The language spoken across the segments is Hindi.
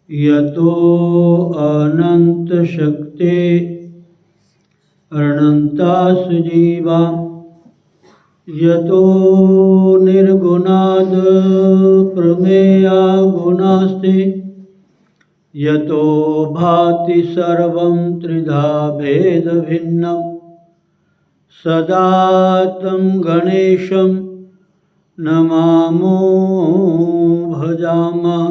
यतो अनंत शक्ति अनंता सुजीवा यतो निर्गुणाद प्रमेया गुणास्ति यतो भाति सर्वं त्रिधा भेद भिन्नं सदा तं गणेशं नमामो भजामः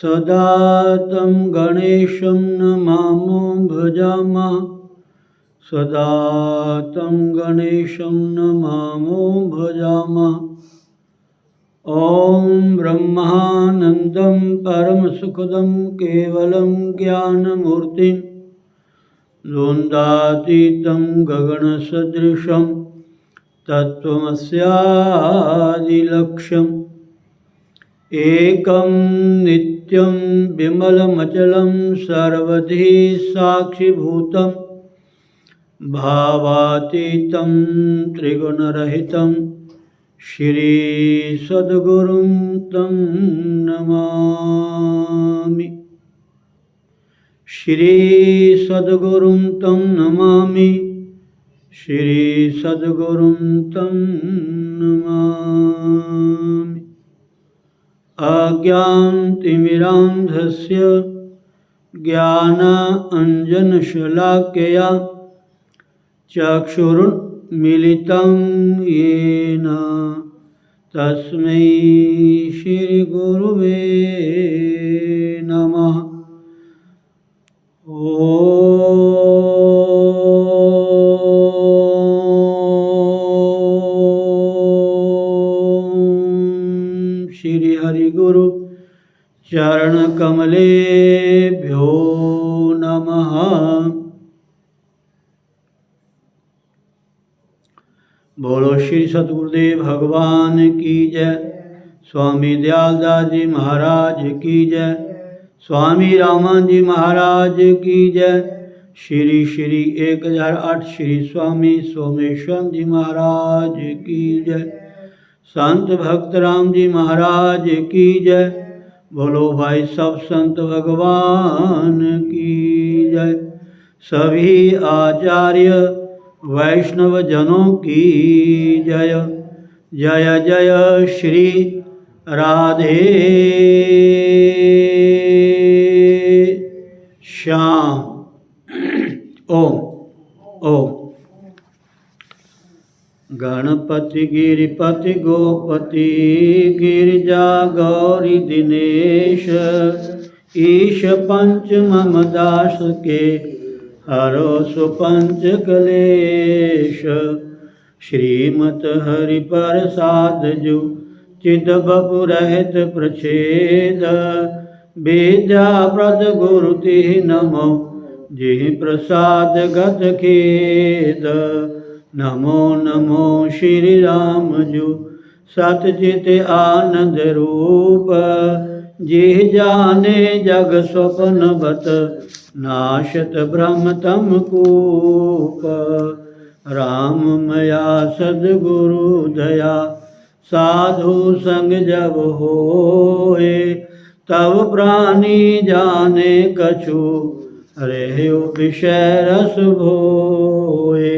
सदा तं गणेशं नमामो भजामः सदा तं गणेशं नमामो भजामः। ॐ ब्रह्मानन्दं परमसुखदं केवलं ज्ञानमूर्तिं द्वन्द्वातीतं गगनसदृशं तत्त्वमस्यादिलक्ष्यम् एकं नित्यं विमलमचलं सर्वधी साक्षिभूतं भावातीतं त्रिगुणरहितं श्रीसद्गुरुं तं नमामि श्रीसद्गुरुं तं नमामि श्रीसद्गुरुं तं नमामि। अज्ञानतिमिरान्धस्य ज्ञानाञ्जनशलाकया चक्षुरुन्मीलितं येन तस्मै श्रीगुरुवे नमः। ॐ श्री हरिगुरु चरणकमलेभ्यो नमः। बोलो श्री सद्गुरुदेव भगवान की जय। स्वामी दयालदास जी महाराज की जय। स्वामी रामान जी महाराज की जय। श्री श्री 1008 श्री स्वामी सोमेश्वर जी महाराज की जय। संत भक्त राम जी महाराज की जय। बोलो भाई सब संत भगवान की जय। सभी आचार्य वैष्णव जनों की जय। जय जय श्री राधे श्याम। ओम ओम। गणपति गिरिपति गोपति गिरिजा गौरी दिनेश ईश पंच मम दास के हरो सुपंच कलेश। श्रीमत हरि प्रसाद जु चिद बपु रहत प्रछेद विद्या प्रद गुरु तिह नमो जिहि प्रसाद गत खेद। नमो नमो श्री राम जु सतचित आनंद रूप। जिह जाने जग स्वप्न बत नाशत ब्रह्म तम कूप। राम मया सद्गुरु दया साधु संग जब होए। तब प्राणी जाने कछु रह्यो विषय रस भोए।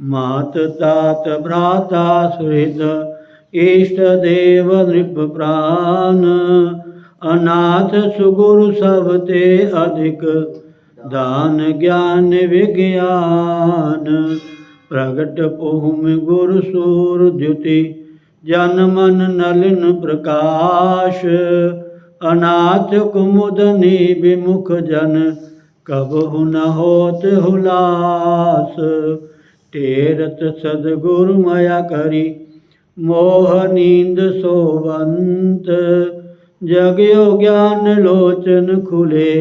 मात तात भ्राता सुहृद इष्ट देव नृप प्राण। अनाथ सुगुरु सब ते अधिक दान ज्ञान विज्ञान। प्रगट पुहुम गुरु सूर द्युति जन मन नलिन प्रकाश। अनाथ कुमुदनी विमुख जन कबहु न होत हुलास। टेरत सद्गुरु मया करी मोह नींद सोवंत। जगयो ज्ञान लोचन खुले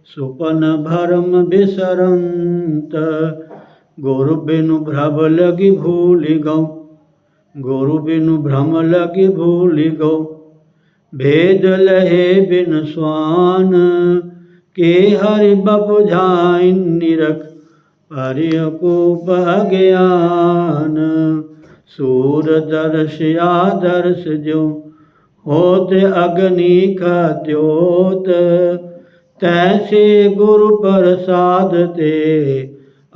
सुपन भरम बिसरंत। गुरु बिनु भ्रम लगी भूलि गौ गुरु बिनु भ्रम लगी भूलि गौ। भेद लहे बिन स्वान के हरि बपु झाइन निरख। हरिकूप अज्ञान सूर दर्श आदर्श जो होत अग्नि का द्योत। तैसे गुरु प्रसाद ते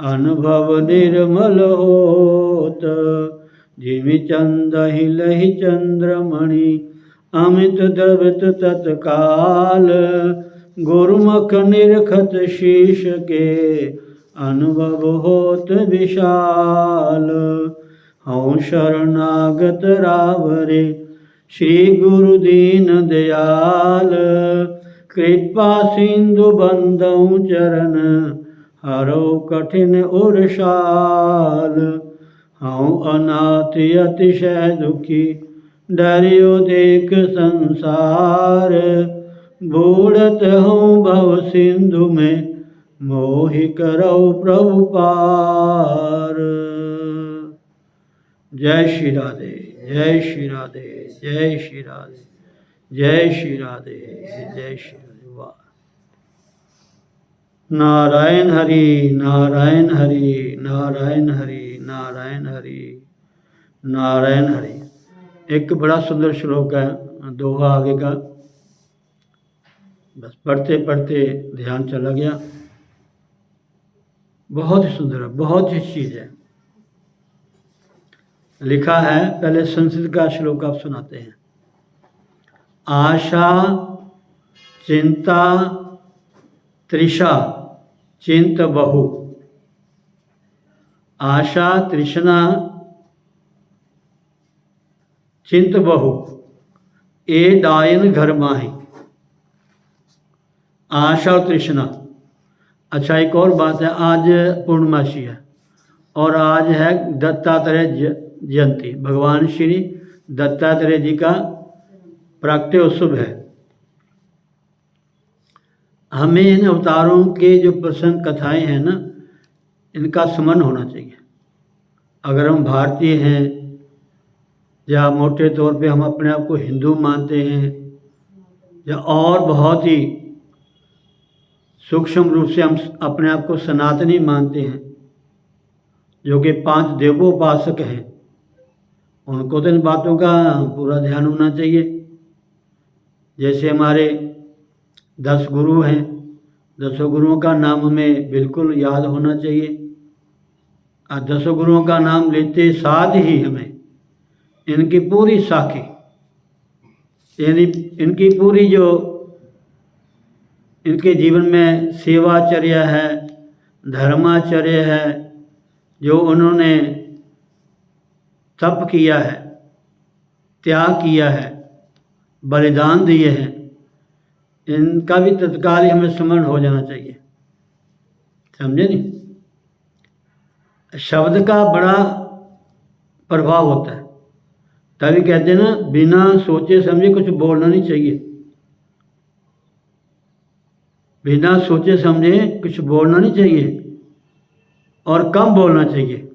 अनुभव निर्मल होत। जिमि चंद लहि चंद्रमणि अमित द्रवित तत्काल। गुरुमुख निरखत शीश के अनुभव होत विशाल। हऊँ शरणागत रावरे श्री गुरु दीन दयाल। कृपा सिंधु बंदौ चरण हरो कठिन उरसाल। हऊँ अनाथ अतिशय दुखी डरियो देख संसार। बूढ़त हूँ भव सिंधु में मोहि करो प्रभु पार। जय श्री राधे जय श्री राधे जय श्री राधे जय श्री राधे जय श्री राधे। वाह। नारायण हरि नारायण हरि नारायण हरि नारायण हरि नारायण हरि। एक बड़ा सुंदर श्लोक है, दोहा आगे का, बस पढ़ते पढ़ते ध्यान चला गया। बहुत ही सुंदर है, बहुत ही चीज है। लिखा है, पहले संस्कृत का श्लोक आप सुनाते हैं। आशा चिंता तृषा चिंत बहु। आशा तृष्णा चिंत बहु ए डायन घर माही। आशा और तृष्णा। अच्छा, एक और बात है, आज पूर्णमासी है और आज है दत्तात्रेय जयंती। भगवान श्री दत्तात्रेय जी का प्राकट्य उत्सव है। हमें इन अवतारों के जो प्रसंग कथाएं हैं ना, इनका स्मरण होना चाहिए। अगर हम भारतीय हैं या मोटे तौर पे हम अपने आप को हिंदू मानते हैं या और बहुत ही सूक्ष्म रूप से हम अपने आप को सनातनी मानते हैं, जो कि 5 देवोपासक हैं, उनको तो इन बातों का पूरा ध्यान होना चाहिए। जैसे हमारे 10 गुरु हैं, 10 गुरुओं का नाम हमें बिल्कुल याद होना चाहिए। और 10 गुरुओं का नाम लेते साथ ही हमें इनकी पूरी साखी, यानी इनकी पूरी जो इनके जीवन में सेवाचर्या है, धर्माचर्य है, जो उन्होंने तप किया है, त्याग किया है, बलिदान दिए हैं, इनका भी तत्काल हमें स्मरण हो जाना चाहिए। समझे नहीं? शब्द का बड़ा प्रभाव होता है। तभी कहते हैं ना, बिना सोचे समझे कुछ बोलना नहीं चाहिए। बिना सोचे समझे कुछ बोलना नहीं चाहिए और कम बोलना चाहिए।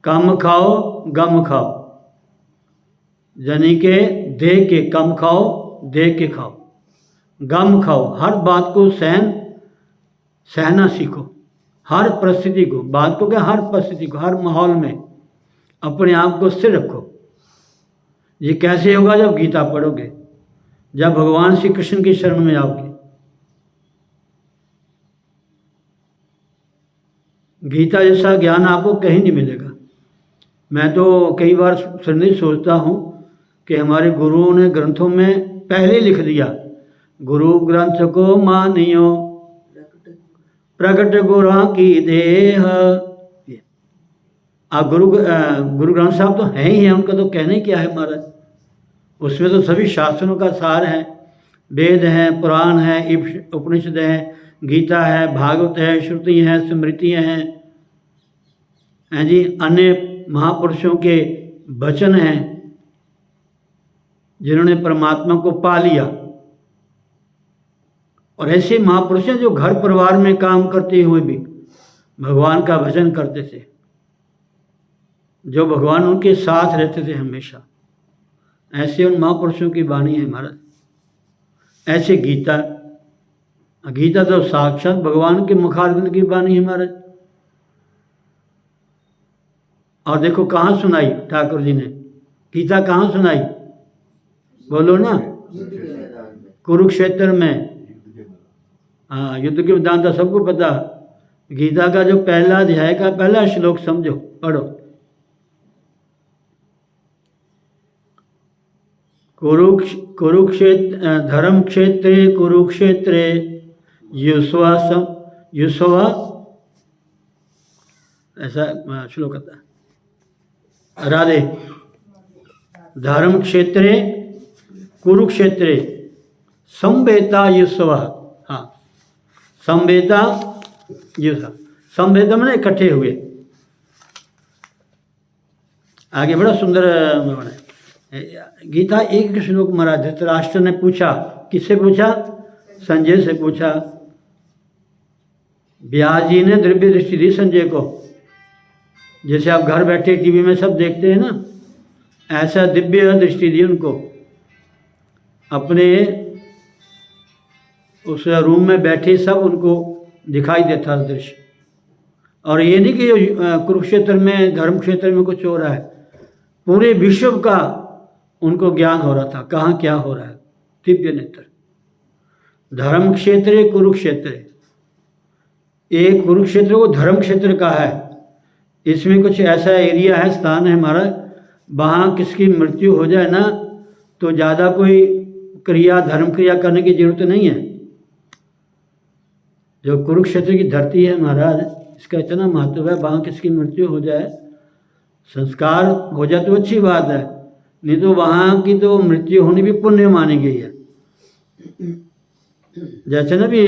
कम खाओ गम खाओ। यानी कि देख के कम खाओ, देख के खाओ, गम खाओ, हर बात को सहना सीखो, हर परिस्थिति को, बात को क्या, हर परिस्थिति को, हर माहौल में अपने आप को स्थिर रखो। ये कैसे होगा? जब गीता पढ़ोगे, जब भगवान श्री कृष्ण की शरण में आओगे। गीता जैसा ज्ञान आपको कहीं नहीं मिलेगा। मैं तो कई बार सोचता हूँ कि हमारे गुरुओं ने ग्रंथों में पहले लिख दिया, गुरु ग्रंथ को मानियो प्रकट गुरा की देह। अब गुरु ग्रंथ साहब तो हैं ही हैं, उनका तो कहने क्या है महाराज। उसमें तो सभी शास्त्रों का सार है, वेद हैं, पुराण है, उपनिषद है, गीता है, भागवत है, श्रुति है, स्मृतियाँ हैं जी, अन्य महापुरुषों के वचन हैं जिन्होंने परमात्मा को पा लिया। और ऐसे महापुरुष हैं जो घर परिवार में काम करते हुए भी भगवान का भजन करते थे, जो भगवान उनके साथ रहते थे हमेशा। ऐसे उन महापुरुषों की वाणी है महाराज। ऐसे गीता तो साक्षात भगवान के मुखारविंद की वाणी है महाराज। और देखो कहाँ सुनाई ठाकुर जी ने गीता, कहाँ सुनाई? बोलो ना, कुरुक्षेत्र में। हाँ, युद्ध के मैदान तो सबको पता। गीता का जो पहला अध्याय का पहला श्लोक समझो, पढ़ो। कुरुक्षेत्र धर्म क्षेत्रे कुरुक्षेत्रे युष्वा ऐसा श्लोक आता है। राधे। धर्म क्षेत्रे कुरुक्षेत्रे संवेता युष्वा। हाँ, संवेता युष्वा, संवेता मैंने इकट्ठे हुए। आगे बड़ा सुंदर है गीता। एक श्लोक महाराज धृतराष्ट्र ने पूछा, किससे पूछा? संजय से पूछा। व्यास जी ने दिव्य दृष्टि दी संजय को। जैसे आप घर बैठे टीवी में सब देखते हैं ना, ऐसा दिव्य दृष्टि दी उनको। अपने उस रूम में बैठे सब उनको दिखाई देता दृश्य। और ये नहीं कि कुरुक्षेत्र में धर्म क्षेत्र में कुछ हो रहा है, पूरे विश्व का उनको ज्ञान हो रहा था, कहाँ क्या हो रहा है। दिव्य नेत्र। धर्म क्षेत्र कुरुक्षेत्र, एक कुरुक्षेत्र को धर्म क्षेत्र का है। इसमें कुछ ऐसा एरिया है, स्थान है हमारा, वहाँ किसकी मृत्यु हो जाए ना तो ज़्यादा कोई क्रिया, धर्म क्रिया करने की जरूरत नहीं है। जो कुरुक्षेत्र की धरती है महाराज, इसका इतना महत्व है। वहाँ किसकी मृत्यु हो जाए, संस्कार हो जाए तो अच्छी बात है, नहीं तो वहाँ की तो मृत्यु होनी भी पुण्य मानी गई है। जैसे ना भी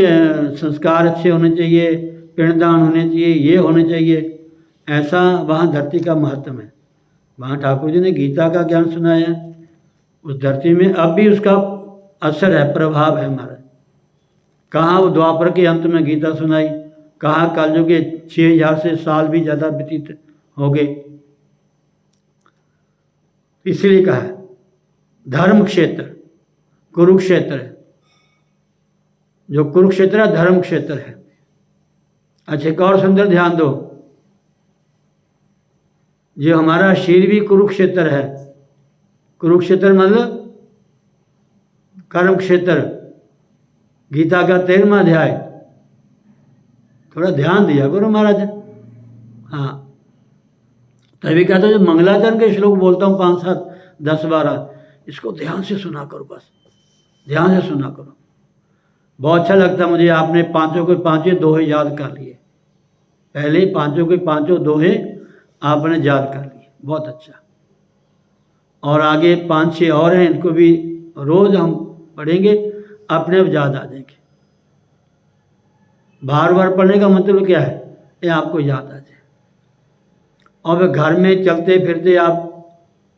संस्कार अच्छे होने चाहिए, पिंडदान होने चाहिए, ये होने चाहिए, ऐसा वहाँ धरती का महत्व है। वहाँ ठाकुर जी ने गीता का ज्ञान सुनाया। उस धरती में अब भी उसका असर है, प्रभाव है हमारा। कहाँ वो द्वापर के अंत में गीता सुनाई, कहाँ कलयुग के 6000 से साल भी ज़्यादा व्यतीत हो गए। इसलिए कहा है धर्म क्षेत्र कुरुक्षेत्र है। जो कुरुक्षेत्र है धर्म क्षेत्र है। अच्छा, एक और सुंदर ध्यान दो, जो हमारा शरीर भी कुरुक्षेत्र है। कुरुक्षेत्र मतलब कर्म क्षेत्र। गीता का 13वां अध्याय, थोड़ा ध्यान दिया करो महाराज। हाँ, तभी कहता हूँ, जो मंगलाचरण के श्लोक बोलता हूँ 5, 7, 10, 12, इसको ध्यान से सुना करो, बस ध्यान से सुना करो। बहुत अच्छा लगता मुझे, आपने पांचों के पांचों दोहे याद कर लिए। पहले पांचों के पांचों दोहे आपने याद कर लिए, बहुत अच्छा। और आगे 5-6 और हैं, इनको भी रोज हम पढ़ेंगे, अपने आप याद आ जाएंगे। बार बार पढ़ने का मतलब क्या है, ये आपको याद आ जाए। और घर में चलते फिरते आप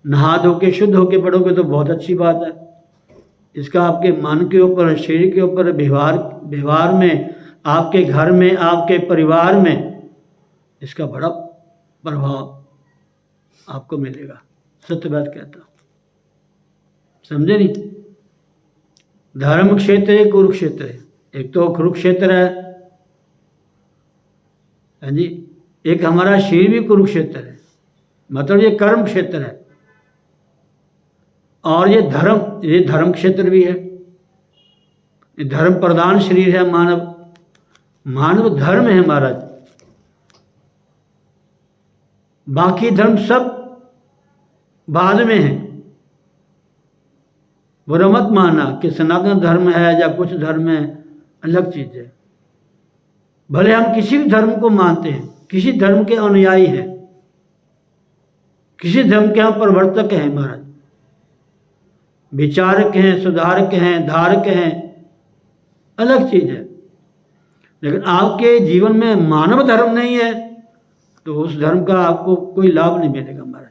नहा धो के शुद्ध होके पढ़ोगे तो बहुत अच्छी बात है। इसका आपके मन के ऊपर, शरीर के ऊपर, व्यवहार में, आपके घर में, आपके परिवार में इसका बड़ा प्रभाव आपको मिलेगा। सत्य बात कहता हूँ। समझे नहीं? धर्म क्षेत्र है, कुरुक्षेत्र है। एक तो कुरुक्षेत्र है, हाँ जी, एक हमारा शरीर भी कुरुक्षेत्र है, मतलब ये कर्म क्षेत्र है। और ये धर्म क्षेत्र भी है। ये धर्म प्रधान शरीर है मानव धर्म है महाराज। बाकी धर्म सब बाद में है। बुरा मत मानना कि सनातन धर्म है या कुछ धर्म है, अलग चीज है। भले हम किसी भी धर्म को मानते हैं, किसी धर्म के अनुयायी हैं, किसी धर्म के हम प्रवर्तक हैं महाराज, विचारक हैं, सुधारक हैं, धारक हैं, अलग चीज है। लेकिन आपके जीवन में मानव धर्म नहीं है तो उस धर्म का आपको कोई लाभ नहीं मिलेगा महाराज।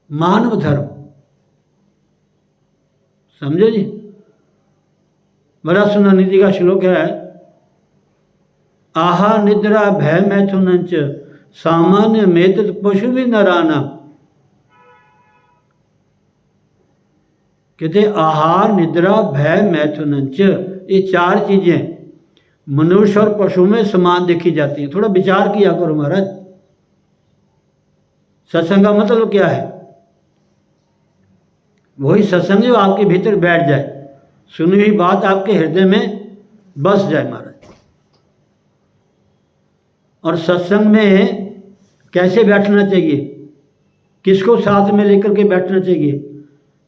मानव धर्म, समझे जी? बड़ा सुंदर नीति का श्लोक है, आहा निद्रा भय मैथुनंच सामान्य मेतत पशु भी नराना। कहते आहार, निद्रा, भय, मैथुनंच, ये चार चीजें मनुष्य और पशु में समान देखी जाती हैं। थोड़ा विचार किया करो महाराज। सत्संग का मतलब क्या है? वही सत्संग जो आपके भीतर बैठ जाए, सुनी हुई बात आपके हृदय में बस जाए महाराज। और सत्संग में कैसे बैठना चाहिए, किसको साथ में लेकर के बैठना चाहिए,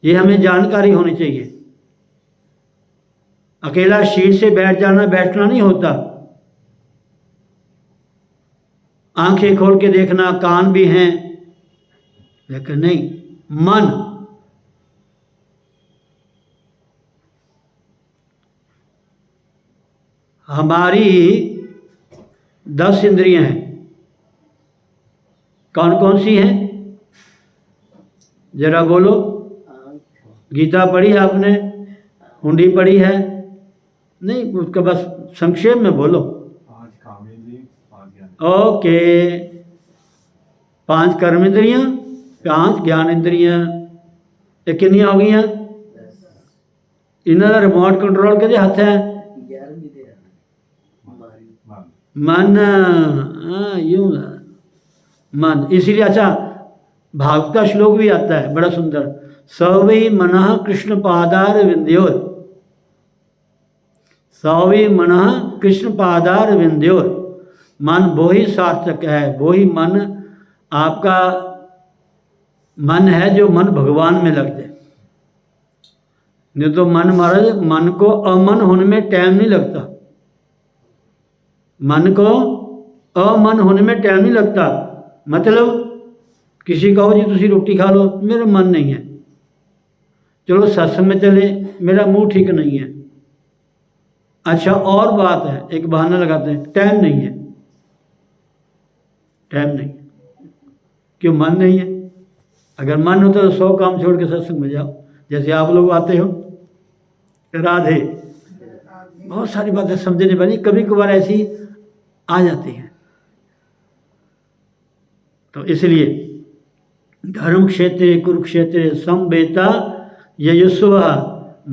ये हमें जानकारी होनी चाहिए। अकेला शीर से बैठना नहीं होता। आंखें खोल के देखना, कान भी हैं, लेकिन नहीं, मन। हमारी 10 इंद्रियां हैं। कौन कौन सी हैं? जरा बोलो। गीता पढ़ी है आपने? हुंडी पढ़ी है? नहीं, उसका बस संक्षेप में बोलो। 5 कामेंद्रिय, 5 ज्ञान। ओके, 5 कर्म इंद्रियां, 5 ज्ञान इंद्रियां, ये कितनी हो गई? इन्होंने रिमोट कंट्रोल के हथ है। मन, यूं मन। इसीलिए अच्छा, भागवत का श्लोक भी आता है बड़ा सुंदर, सवै मनः कृष्ण पादार विंध्योर। सवै मनः कृष्ण पादार विंध्योर। मन वो ही सार्थक है, वो ही मन आपका मन है जो मन भगवान में लग जाए। नहीं तो मन महाराज, मन को अमन होने में टाइम नहीं लगता। मन को अमन होने में टाइम नहीं लगता। मतलब किसी कहो जी तुसी रोटी खा लो, मेरा मन नहीं है। चलो सत्संग में चले, मेरा मुंह ठीक नहीं है। अच्छा, और बात है, एक बहाना लगाते हैं, टाइम नहीं है। टाइम नहीं है, क्यों? मन नहीं है। अगर मन होता तो 100 काम छोड़ के सत्संग में जाओ, जैसे आप लोग आते हो। राधे। बहुत सारी बातें समझने वाली कभी कभार ऐसी आ जाती हैं। तो इसलिए धर्म क्षेत्र कुरुक्षेत्र समवेता ययुस्व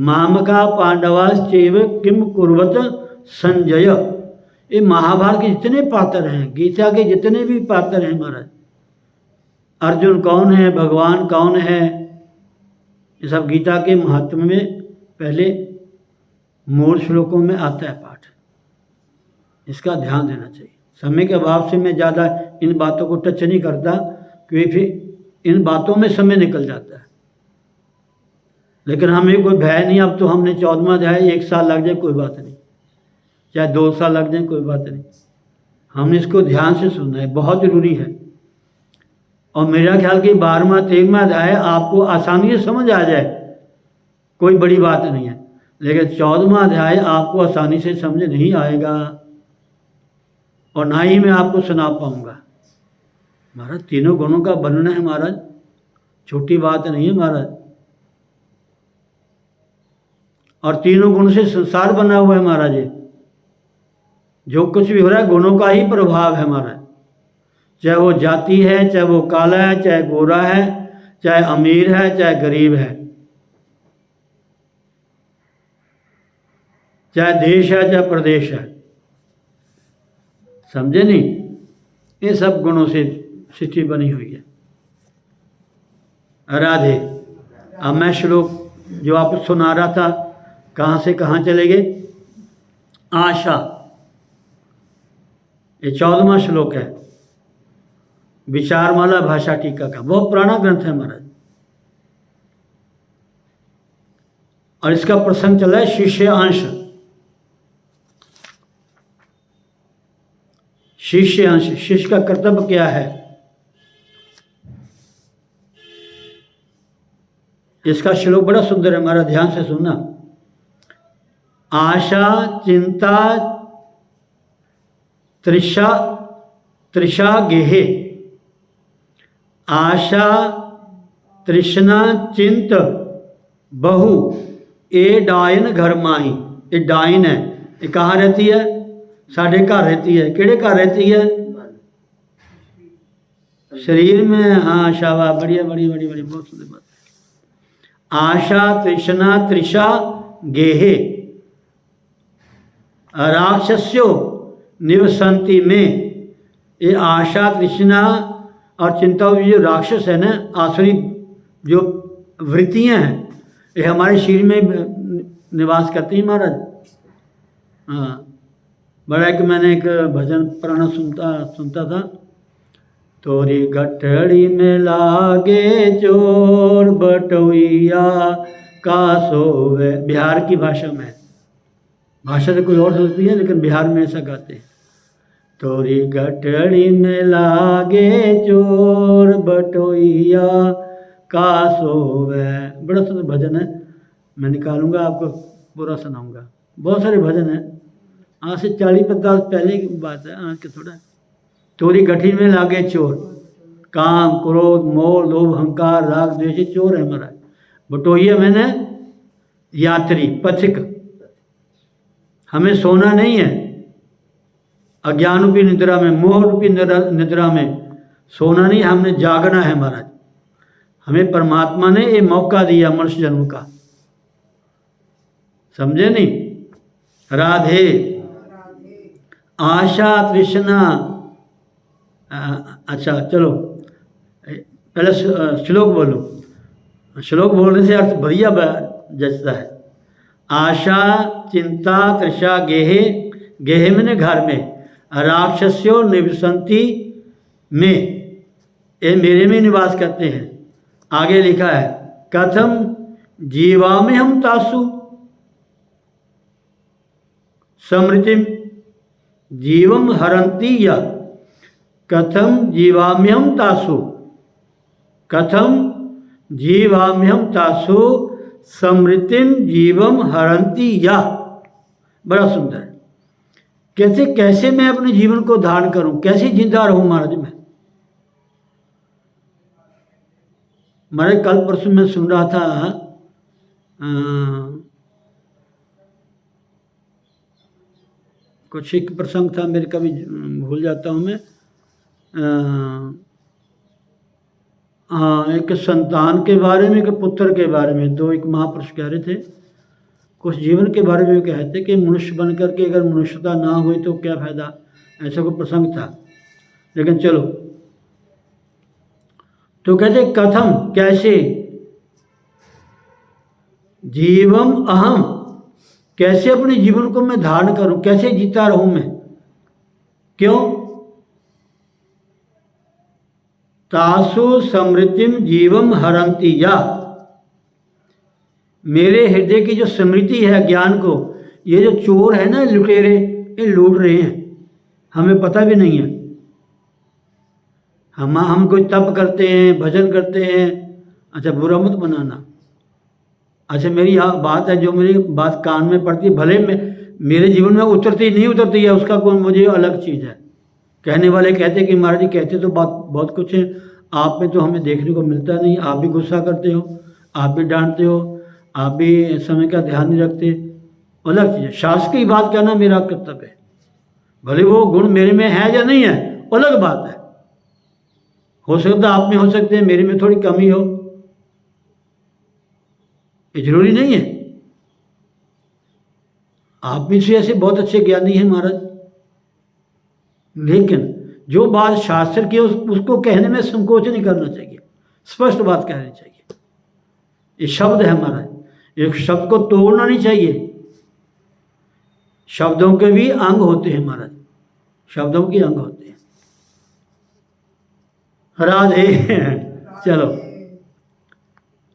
मामका पांडवाश्चैव किम कुर्वत संजय। ये महाभारत के जितने पात्र हैं, गीता के जितने भी पात्र हैं महाराज, अर्जुन कौन है, भगवान कौन है, ये सब गीता के महात्म्य में पहले मूल श्लोकों में आता है पाठ। इसका ध्यान देना चाहिए। समय के अभाव से मैं ज़्यादा इन बातों को टच नहीं करता, क्योंकि फिर इन बातों में समय निकल जाता है। लेकिन हमें कोई भय नहीं। अब तो हमने 14वां अध्याय 1 साल लग जाए कोई बात नहीं, चाहे 2 साल लग जाए कोई बात नहीं। हमने इसको ध्यान से सुनना है, बहुत ज़रूरी है। और मेरा ख्याल कि 12वां 13वां अध्याय आपको आसानी से समझ आ जाए, कोई बड़ी बात नहीं है। लेकिन 14वां अध्याय आपको आसानी से समझ नहीं आएगा, और ना ही मैं आपको सुना पाऊंगा। महाराज तीनों गुणों का वर्णन है महाराज, छोटी बात नहीं है महाराज। और तीनों गुण से संसार बना हुआ है महाराज। ये जो कुछ भी हो रहा है गुणों का ही प्रभाव है महाराज। चाहे वो जाति है, चाहे वो काला है, चाहे गोरा है, चाहे अमीर है चाहे गरीब है, चाहे देश है चाहे प्रदेश है, समझे नहीं? ये सब गुणों से सृष्टि बनी हुई है। राधे। अब मैं श्लोक जो आपको सुना रहा था, कहाँ से कहाँ चले गए? आशा, ये 14वां श्लोक है विचारमाला भाषा टीका का। बहुत पुराना ग्रंथ है महाराज, और इसका प्रसंग चला है शिष्य अंश। शिष्य अंश, शिष्य का कर्तव्य क्या है, इसका श्लोक बड़ा सुंदर है, हमारा ध्यान से सुनना। आशा चिंता तृषा तृषा गेहे, आशा तृष्णा चिंत बहु ए डायन घर माही। ये डायन है, ये कहाँ रहती है? साढ़े घर रहती है। केड़े घर रहती है? शरीर में। हाँ शाबाश, बढ़िया बढ़िया बढ़िया बढ़िया, बहुत सुंदर बात। आशा तृष्णा तृषा गेहे राक्षस्यो निवसंति में। ये आशा तृष्णा और चिंता जो राक्षस है ना, आसुरी जो वृत्तियां हैं, ये हमारे शरीर में निवास करती हैं महाराज। हाँ, बड़ा कि मैंने एक भजन पुराना सुनता था। तोरी गठड़ी में लागे चोर बटोइया का सोवे। बिहार की भाषा में, भाषा तो कोई और सोचती है, लेकिन बिहार में ऐसा गाते हैं। तोरी गठड़ी में लागे चोर बटोइया का सोवे। बड़ा सुंदर भजन है, मैं निकालूंगा आपको पूरा सुनाऊंगा। बहुत सारे भजन हैं, आज से 40-50 पहले की बात है, आज के थोड़ा। तोरी गठरी में लागे चोर, काम क्रोध मोह लोभ अहंकार राग द्वेष चोर है हमारा। बटोइया मैंने यात्री पथिक। हमें सोना नहीं है, अज्ञान रूपी निद्रा में, मोह रूपी निद्रा में सोना नहीं, हमने जागना है महाराज। हमें परमात्मा ने ये मौका दिया मनुष्य जन्म का, समझे नहीं? राधे। आशा तृष्णा। अच्छा चलो, पहले श्लोक बोलो। श्लोक बोलने से अर्थ बढ़िया जचता है। आशा चिंता तृषा गेहे, गेहे मैंने घर में, राक्षस्यो निवसंति में, ये मेरे में निवास करते हैं। आगे लिखा है कथम जीवामि हम तासु समृतिम जीवम हरंती या। कथम जीवाम्यम तासु, कथम जीवाम्यम तासु समृतिम जीवम हरंती या। बड़ा सुंदर। कैसे कैसे मैं अपने जीवन को धारण करूं, कैसे जिंदा रहूं महाराज मैं? महाराज कल परसों मैं सुन रहा था, कुछ एक प्रसंग था, मेरे कभी भूल जाता हूँ मैं। हाँ, एक संतान के बारे में, एक पुत्र के बारे में, दो एक महापुरुष कह रहे थे। कुछ जीवन के बारे में कहते कि मनुष्य बन करके अगर मनुष्यता ना हुई तो क्या फायदा, ऐसा कोई प्रसंग था। लेकिन चलो, तो कहते कथम कैसे, जीवम अहम कैसे अपने जीवन को मैं धारण करूं, कैसे जीता रहूं मैं? क्यों? तासु समृतिम जीवम हरंती या। मेरे हृदय की जो स्मृति है ज्ञान को, ये जो चोर है ना लुटेरे, ये लूट रहे हैं, हमें पता भी नहीं है। हम कोई तप करते हैं, भजन करते हैं। अच्छा बुरा मत बनाना। अच्छा मेरी बात है, जो मेरी बात कान में पड़ती है, भले मेरे जीवन में उतरती नहीं उतरती है, उसका कोई मुझे अलग चीज़ है। कहने वाले कहते कि महाराज जी कहते तो बात बहुत कुछ है, आप में तो हमें देखने को मिलता नहीं। आप भी गुस्सा करते हो, आप भी डांटते हो, आप भी समय का ध्यान नहीं रखते, अलग चीज़ है। शास्त्र की बात कहना मेरा कर्तव्य है, भले वो गुण मेरे में है या नहीं है, अलग बात है। हो सकता है आप में हो सकते हैं, मेरे में थोड़ी कमी हो, ये जरूरी नहीं है। आप में से ऐसे बहुत अच्छे ज्ञानी हैं महाराज, लेकिन जो बात शास्त्र की उसको कहने में संकोच नहीं करना चाहिए, स्पष्ट बात कहनी चाहिए। ये शब्द है महाराज, एक शब्द को तोड़ना नहीं चाहिए। शब्दों के भी अंग होते हैं महाराज, शब्दों के अंग होते हैं। राधे। चलो,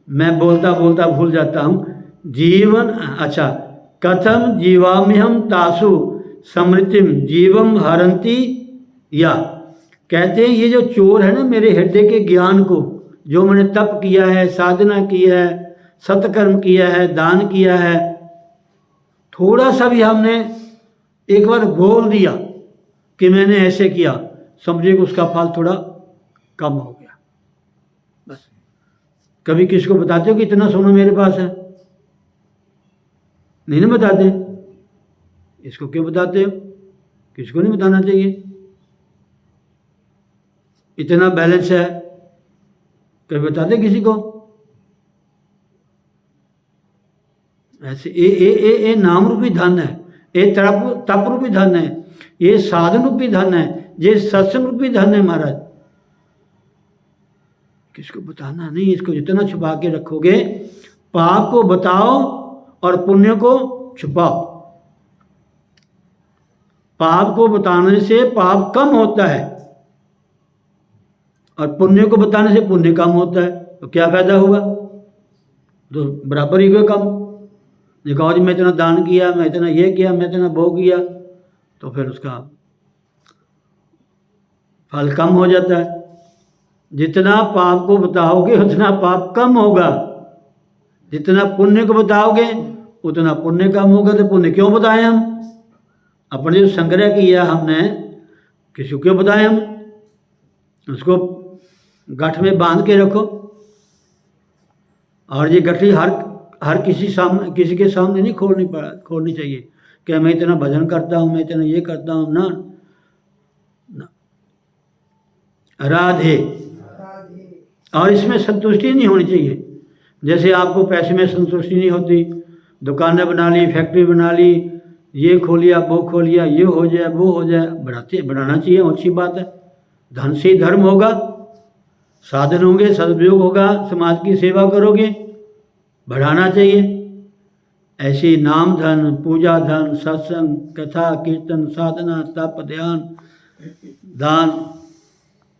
मैं बोलता बोलता भूल जाता हूँ। जीवन, अच्छा, कथम जीवाम्यहम तासु समृतिम जीवम हरंती, या कहते हैं ये जो चोर है ना मेरे हृदय के ज्ञान को, जो मैंने तप किया है, साधना की है, सत्कर्म किया है, दान किया है, थोड़ा सा भी हमने एक बार बोल दिया कि मैंने ऐसे किया, समझिए कि उसका फल थोड़ा कम हो गया। बस कभी किसी को बताते हो कि इतना सोना मेरे पास है? नहीं ना बताते। इसको क्यों बताते हो? किसी को नहीं बताना चाहिए। इतना बैलेंस है, कभी बताते किसी को? ऐसे ये नाम रूपी धन है, ये तप रूपी धन है, ये साधन रूपी धन है, ये सत्संग रूपी धन है महाराज। किसको बताना नहीं। इसको जितना छुपा के रखोगे, पाप को बताओ और पुण्य को छुपाओ। पाप को बताने से पाप कम होता है और पुण्य को बताने से पुण्य कम होता है। तो क्या फायदा हुआ? तो बराबर ही हुआ कम। देखो जी, मैं इतना दान किया, मैं इतना ये किया, मैं इतना वो किया, तो फिर उसका फल कम हो जाता है। जितना पाप को बताओगे उतना पाप कम होगा, जितना पुण्य को बताओगे उतना पुण्य कम होगा। तो पुण्य क्यों बताएं हम? अपने जो संग्रह किया हमने, किसी को क्यों बताएं हम? उसको गठ में बांध के रखो। और ये गठरी हर किसी के सामने नहीं खोलनी चाहिए कि मैं इतना भजन करता हूँ, मैं इतना ये करता हूँ। ना, ना। राधे। और इसमें संतुष्टि नहीं होनी चाहिए। जैसे आपको पैसे में संतुष्टि नहीं होती, दुकानें बना ली, फैक्ट्री बना ली, ये खोलिया, वो खोलिया, ये हो जाए, वो हो जाए, बढ़ाना चाहिए, अच्छी बात है। धन से ही धर्म होगा, साधन होंगे, सदुपयोग होगा, समाज की सेवा करोगे, बढ़ाना चाहिए। ऐसी नाम धन, पूजा धन, सत्संग, कथा, कीर्तन, साधना, तप, ध्यान, दान,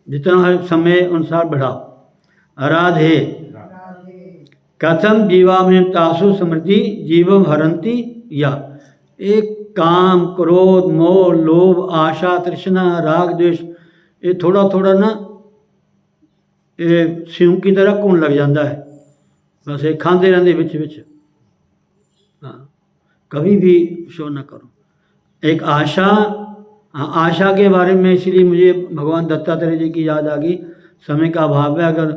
जितना है समय अनुसार बढ़ाओ। राधे। कथम जीवाम्यहम तासु समृद्धि जीवम हरंती, या एक काम, क्रोध, मोह, लोभ, आशा, तृष्णा, राग, द्वेष, ये थोड़ा थोड़ा ना ये सिंह की तरह कौन लग जाता है। बस ये खाते रहते बिच बिच। हाँ, कभी भी शो न करो। एक आशा, हाँ, आशा के बारे में इसलिए मुझे भगवान दत्तात्रेय जी की याद आ गई। समय का अभाव है, अगर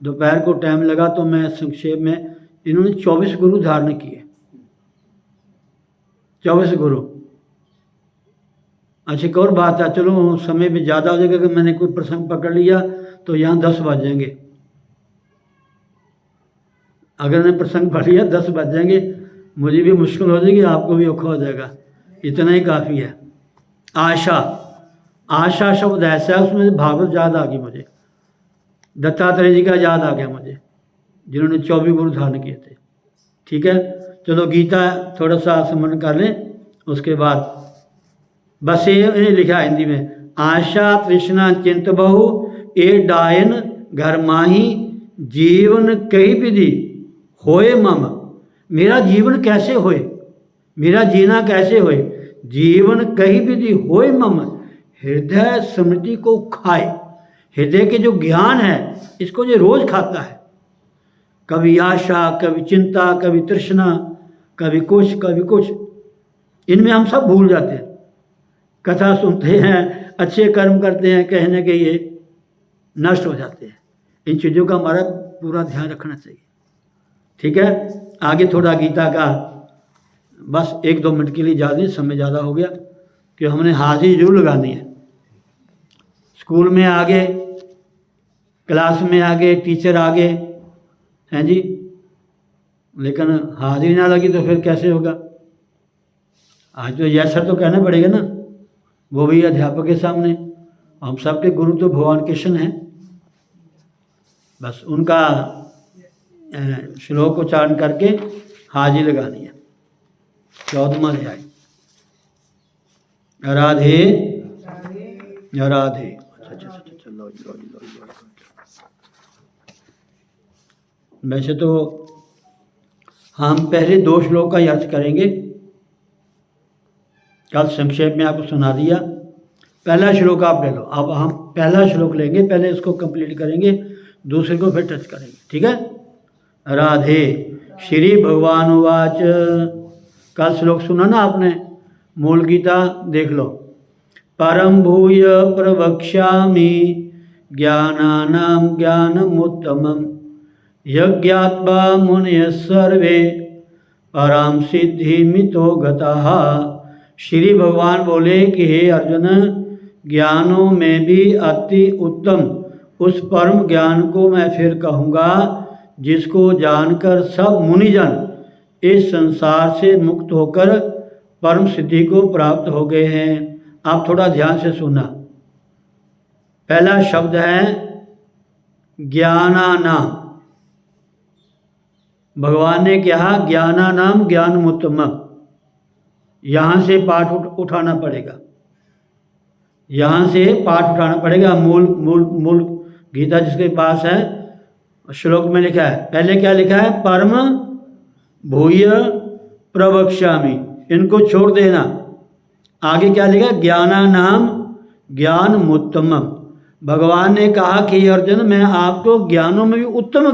दोपहर को टाइम लगा तो मैं संक्षेप में, इन्होंने 24 गुरु धारण किए। 24 गुरु। अच्छा, एक और बात है, चलो समय भी ज़्यादा हो जाएगा, अगर मैंने कोई प्रसंग पकड़ लिया तो यहाँ 10 बज जाएंगे। अगर मैंने प्रसंग पढ़ लिया 10 बज जाएंगे, मुझे भी मुश्किल हो जाएगी, आपको भी औखा हो जाएगा। इतना ही काफ़ी है। आशा, आशा शब्द ऐसा है, उसमें भागवत याद आ गई मुझे, दत्तात्रेय जी का याद आ गया मुझे, जिन्होंने 24 गुरु धारण किए थे। ठीक है, चलो गीता थोड़ा सा स्मरण कर लें, उसके बाद बस ये लिखा है हिंदी में, आशा तृष्णा चिंत बहु ए डायन घर माही जीवन कई विधि होए मम। मेरा जीवन कैसे होए, मेरा जीना कैसे होए, जीवन कई विधि होए मम। हृदय स्मृति को खाए। हृदय के जो ज्ञान है इसको ये रोज खाता है। कभी आशा, कभी चिंता, कभी तृष्णा, कभी कुछ, कभी कुछ, इनमें हम सब भूल जाते हैं। कथा सुनते हैं, अच्छे कर्म करते हैं, कहने के ये नष्ट हो जाते हैं। इन चीज़ों का हमारा पूरा ध्यान रखना चाहिए। ठीक है, आगे थोड़ा गीता का बस 1-2 मिनट के लिए ज़्यादा, समय ज़्यादा हो गया कि हमने हाजिरी जरूर लगानी है। स्कूल में आगे, क्लास में आगे, टीचर आगे हैं जी, लेकिन हाजिरी ना लगी तो फिर कैसे होगा? आज तो यह सर तो कहना पड़ेगा ना, वो भी अध्यापक के सामने। हम सबके गुरु तो भगवान कृष्ण हैं, बस उनका श्लोक उच्चारण करके हाजिरी लगानी है। 14वां अध्याय। राधे राधे। अच्छा, लो। वैसे तो हम पहले 2 श्लोक का ही अर्थ करेंगे, कल संक्षेप में आपको सुना दिया। पहला श्लोक आप ले लो। अब हम पहला श्लोक लेंगे, पहले इसको कंप्लीट करेंगे, दूसरे को फिर टच करेंगे, ठीक है? राधे। श्री भगवान उवाच। कल श्लोक सुना ना आपने, मूल गीता देख लो। परम भूय प्रवक्ष्यामि ज्ञानानां ज्ञानमुत्तमम् यज्ञात्वा मुनयः सर्वे परां सिद्धिमितो गताः। श्री भगवान बोले कि हे अर्जुन, ज्ञानों में भी अति उत्तम उस परम ज्ञान को मैं फिर कहूँगा जिसको जानकर सब मुनिजन इस संसार से मुक्त होकर परम सिद्धि को प्राप्त हो गए हैं। आप थोड़ा ध्यान से सुनना। पहला शब्द है ज्ञानानाम। भगवान ने कहा ज्ञानानाम ज्ञानमुत्तमम्। यहाँ से पाठ उठाना पड़ेगा, यहाँ से पाठ उठाना पड़ेगा। मूल गीता जिसके पास है, श्लोक में लिखा है, पहले क्या लिखा है? परम भूय प्रवक्ष्यामि। इनको छोड़ देना। आगे क्या लिखा? ज्ञानानाम ज्ञानमुत्तमम्। भगवान ने कहा कि अर्जुन, मैं आपको ज्ञानों में भी उत्तम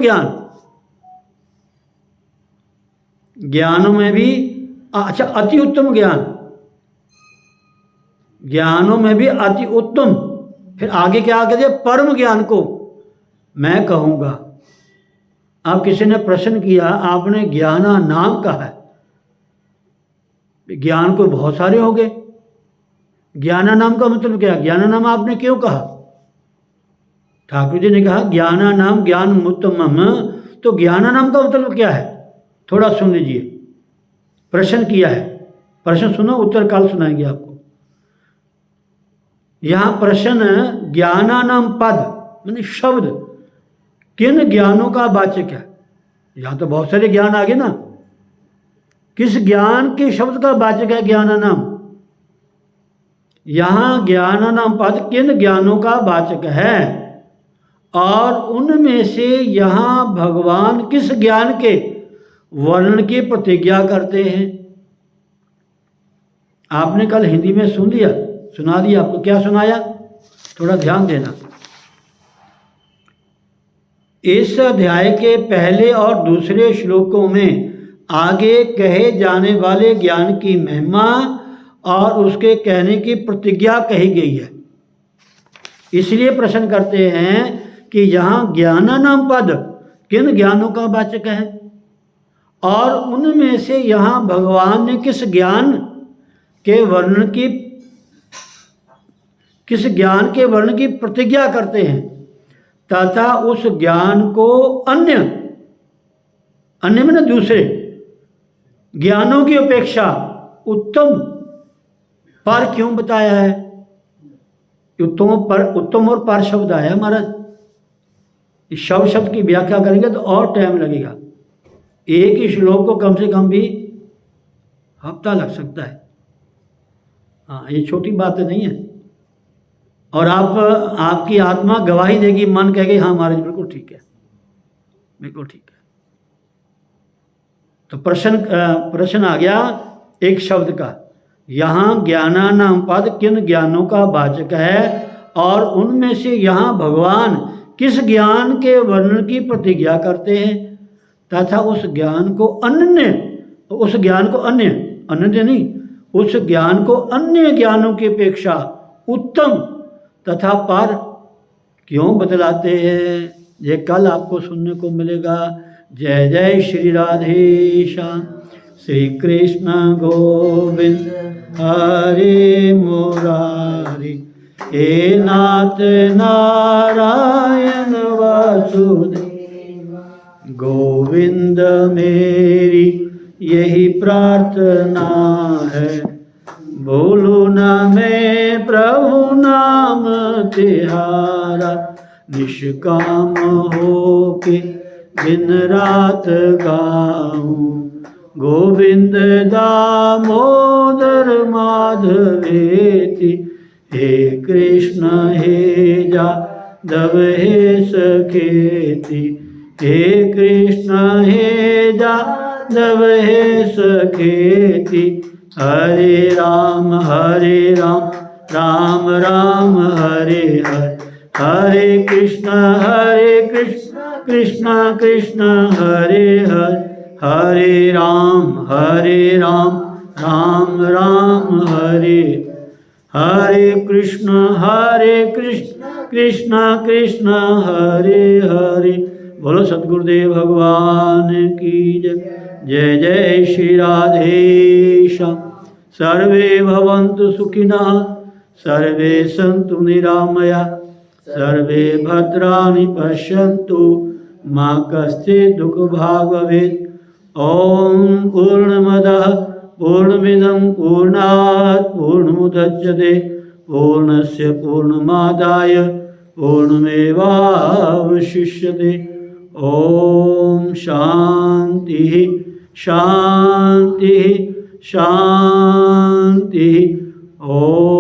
ज्ञानों में भी अच्छा अति उत्तम ज्ञानों में भी अति उत्तम। फिर आगे क्या कह दिया? परम ज्ञान को मैं कहूँगा। अब किसी ने प्रश्न किया, आपने ज्ञानानाम कहा है, ज्ञान को बहुत सारे हो गए, ज्ञानानाम का मतलब क्या? ज्ञानानाम आपने क्यों कहा? ठाकुर जी ने कहा ज्ञानानाम ज्ञानमुत्तमम्। तो ज्ञानानाम का मतलब क्या है? थोड़ा सुन लीजिए। प्रश्न किया है, प्रश्न सुनो, उत्तर कल सुनाएंगे आपको। यहाँ प्रश्न ज्ञानानाम पद माने शब्द किन ज्ञानों का वाचक है? यहाँ तो बहुत सारे ज्ञान आ गए ना, किस ज्ञान के शब्द का वाचक है ज्ञानानाम? यहाँ ज्ञानानाम पद किन ज्ञानों का वाचक है, और उनमें से यहाँ भगवान किस ज्ञान के वर्णन की प्रतिज्ञा करते हैं? आपने कल हिंदी में सुना दिया। आपको क्या सुनाया? थोड़ा ध्यान देना। इस अध्याय के पहले और दूसरे श्लोकों में आगे कहे जाने वाले ज्ञान की महिमा और उसके कहने की प्रतिज्ञा कही गई है। इसलिए प्रश्न करते हैं कि यहाँ ज्ञानानाम पद किन ज्ञानों का वाचक है, और उनमें से यहाँ भगवान ने किस ज्ञान के वर्णन की प्रतिज्ञा करते हैं, तथा उस ज्ञान को अन्य में दूसरे ज्ञानों की अपेक्षा उत्तम पर क्यों बताया है? उत्तम और पर शब्द आया महाराज। इस शब्द की व्याख्या करेंगे तो और टाइम लगेगा। एक ही श्लोक को कम से कम भी हफ्ता लग सकता है। हाँ, ये छोटी बात नहीं है। और आपकी आत्मा गवाही देगी, मन कहेगी हाँ महाराज बिल्कुल ठीक है, बिल्कुल ठीक है। तो प्रश्न आ गया एक शब्द का। यहाँ ज्ञानानाम पद किन ज्ञानों का वाचक है, और उनमें से यहाँ भगवान किस ज्ञान के वर्णन की प्रतिज्ञा करते हैं, तथा उस ज्ञान को अन्य ज्ञानों की अपेक्षा उत्तम तथा पर क्यों बतलाते हैं? ये कल आपको सुनने को मिलेगा। जय जय श्री राधेश्याम। श्री कृष्ण गोविंद हरे मुरारी। हे नाथ नारायण वासुदेव गोविंद मेरी यही प्रार्थना है, बोलू न मैं प्रभु नाम तिहारा, निष्काम हो के दिन रात गाऊं। गोविंद दामोदर माधवेति, हे कृष्ण हे जादव हे सखेति, हे कृष्ण हे जादव हे सखेति। हरे राम राम राम हरे हरे, हरे कृष्ण कृष्ण कृष्ण हरे हरे, हरे राम राम राम हरे हरे, कृष्ण कृष्ण कृष्ण हरे हरे। बोलो सद्गुरुदेव भगवान की जय। जय जय श्री राधेश्याम। सर्वे भवन्तु सुखिनः, सर्वे सन्तु निरामया, सर्वे भद्राणि पश्यन्तु, मा कश्चित् दुःखभाग् भवेत्। ॐ पूर्णमदः पूर्णमिदं पूर्णात् पूर्णमुदच्यते, पूर्णस्य पूर्णमादाय पूर्णमेवावशिष्यते। ॐ शान्तिः शान्तिः शान्तिः। ॐ